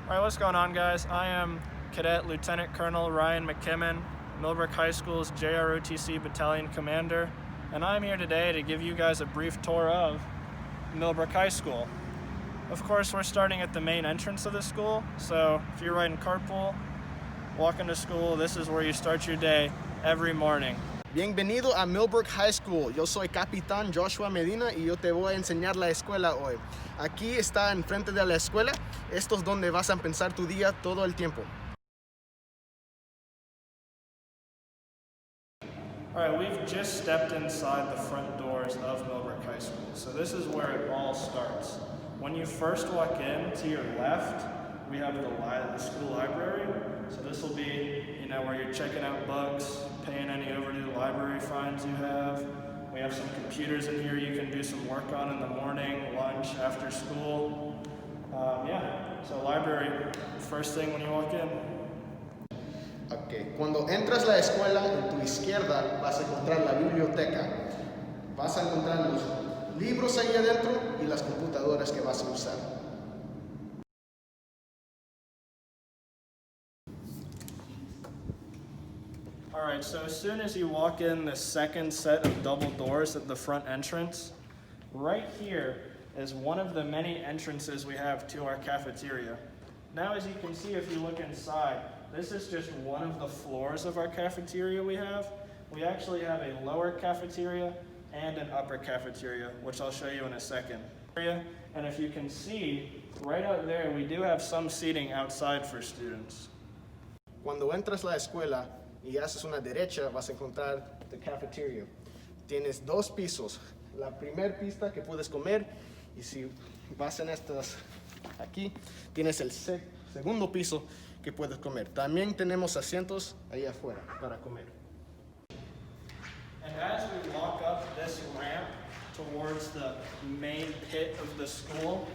All right, what's going on, guys? I am Cadet Lieutenant Colonel Ryan McKimmon, Millbrook High School's JROTC Battalion Commander, and I'm here today to give you guys a brief tour of Millbrook High School. Of course, we're starting at the main entrance of the school, so if you're riding carpool, walking to school, this is where you start your day every morning. Bienvenido a Millbrook High School. Yo soy Capitán Joshua Medina y yo te voy a enseñar la escuela hoy. Aquí está enfrente de la escuela. Esto es donde vas a empezar tu día todo el tiempo. All right, we've just stepped inside the front doors of Millbrook High School. So this is where it all starts. When you first walk in, to your left, we have the school library. So this will be, where you're checking out books, paying any overdue library fines you have. We have some computers in here you can do some work on in the morning, lunch, after school. So library, first thing when you walk in. Okay. Cuando entras a la escuela, en tu izquierda vas a encontrar la biblioteca. Vas a encontrar los libros ahí adentro y las computadoras que vas a usar. Alright, so as soon as you walk in the second set of double doors at the front entrance, right here is one of the many entrances we have to our cafeteria. Now, as you can see, if you look inside, this is just one of the floors of our cafeteria we have. We actually have a lower cafeteria and an upper cafeteria, which I'll show you in a second. And if you can see, right out there, we do have some seating outside for students. Cuando entras a la escuela y haces una derecha, vas a encontrar the cafeteria. Tienes dos pisos. La primer pista que puedes comer, y si vas en estas aquí, tienes el segundo piso que puedes comer. También tenemos asientos ahí afuera para comer. And as we walk up this ramp towards the main pit of the school,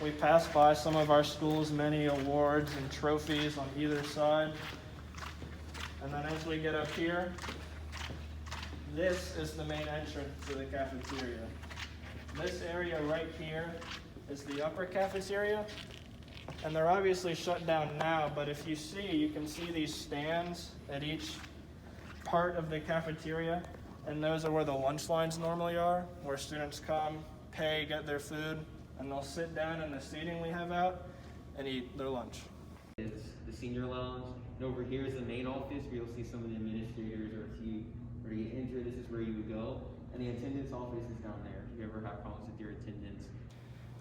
we pass by some of our school's many awards and trophies on either side. And then as we get up here, this is the main entrance to the cafeteria. This area right here is the upper cafeteria, and they're obviously shut down now, but if you see, you can see these stands at each part of the cafeteria, and those are where the lunch lines normally are, where students come, pay, get their food, and they'll sit down in the seating we have out and eat their lunch. It's the senior lounge, and over here is the main office where you'll see some of the administrators, or if you were to get injured, this is where you would go. And the attendance office is down there if you ever have problems with your attendance.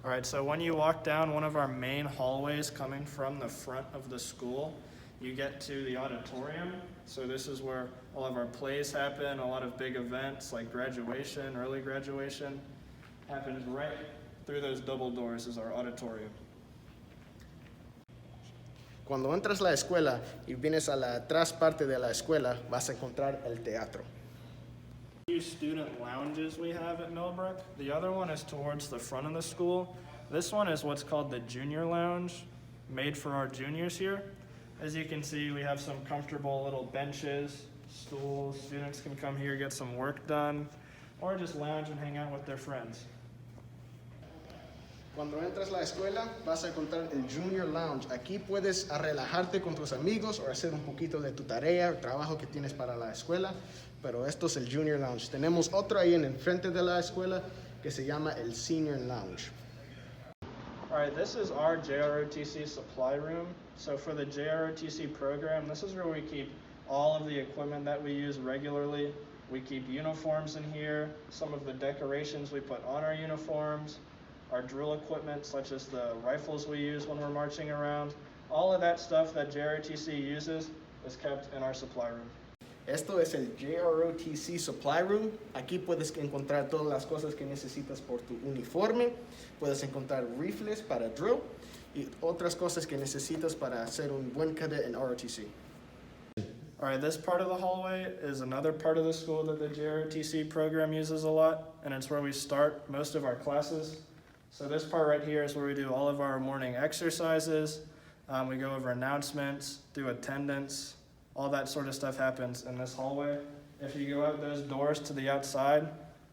All right, so when you walk down one of our main hallways coming from the front of the school, you get to the auditorium. So this is where all of our plays happen, a lot of big events like graduation, early graduation, happens right through those double doors is our auditorium. Cuando entras a la escuela y vienes a la atrás parte de la escuela, vas a encontrar el teatro. Few student lounges we have at Millbrook. The other one is towards the front of the school. This one is what's called the junior lounge, made for our juniors here. As you can see, we have some comfortable little benches, stools. Students can come here, get some work done, or just lounge and hang out with their friends. Cuando entras a la escuela, vas a encontrar el Junior Lounge. Aquí puedes relajarte con tus amigos o hacer un poquito de tu tarea o trabajo que tienes para la escuela, pero esto es el Junior Lounge. Tenemos otro ahí en el frente de la escuela que se llama el Senior Lounge. All right, this is our JROTC supply room. So for the JROTC program, this is where we keep all of the equipment that we use regularly. We keep uniforms in here, some of the decorations we put on our uniforms, our drill equipment such as the rifles we use when we're marching around. All of that stuff that JROTC uses is kept in our supply room. Esto es el JROTC Supply Room. Aquí puedes encontrar todas las cosas que necesitas por tu uniforme. Puedes encontrar rifles para drill y otras cosas que necesitas para ser un buen cadet en ROTC. All right, this part of the hallway is another part of the school that the JROTC program uses a lot, and it's where we start most of our classes. So this part right here is where we do all of our morning exercises. We go over announcements, do attendance, all that sort of stuff happens in this hallway. If you go out those doors to the outside,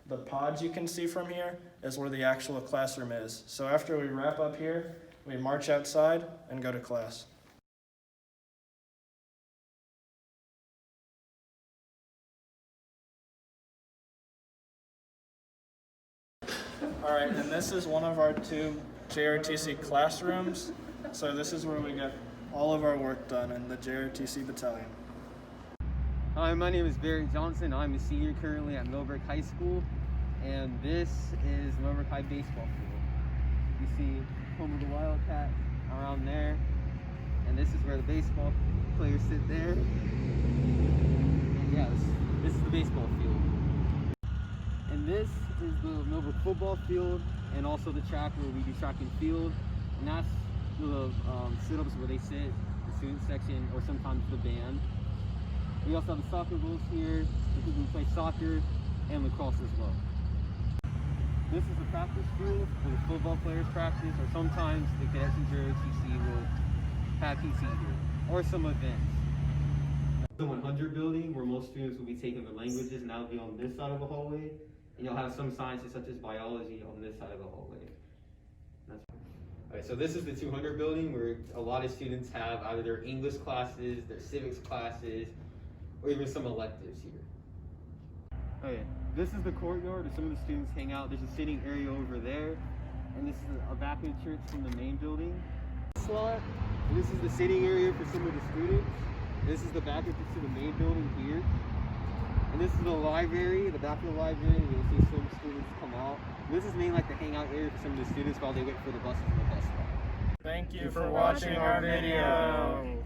the pods you can see from here is where the actual classroom is. So after we wrap up here, we march outside and go to class. All right, and this is one of our 2 JRTC classrooms. So this is where we get all of our work done in the JRTC battalion. Hi, my name is Barry Johnson. I'm a senior currently at Millbrook High School, and this is Millbrook High baseball field. You see home of the Wildcats around there, and this is where the baseball players sit there. And yes, this is the baseball field. And this is the Millbrook football field, and also the track where we do track and field, and that's the sit-ups where they sit, the student section, or sometimes the band. We also have the soccer goals here, because we play soccer and lacrosse as well. This is the practice field where the football players practice, or sometimes the cadets and JRTC will have PC here, or some events. The 100 building, where most students will be taking their languages, and that'll be on this side of the hallway. And you'll have some sciences such as biology on this side of the hallway. Alright, so this is the 200 building, where a lot of students have either their English classes, their civics classes, or even some electives here. Okay, this is the courtyard where some of the students hang out. There's a sitting area over there, and this is a back entrance from the main building. Slot. And this is the sitting area for some of the students. This is the back entrance to the main building here. And this is the library, the back of the library. You'll see some students come out. And this is mainly like the hangout area for some of the students while they wait for the buses and the bus stop. Thank you for watching our video.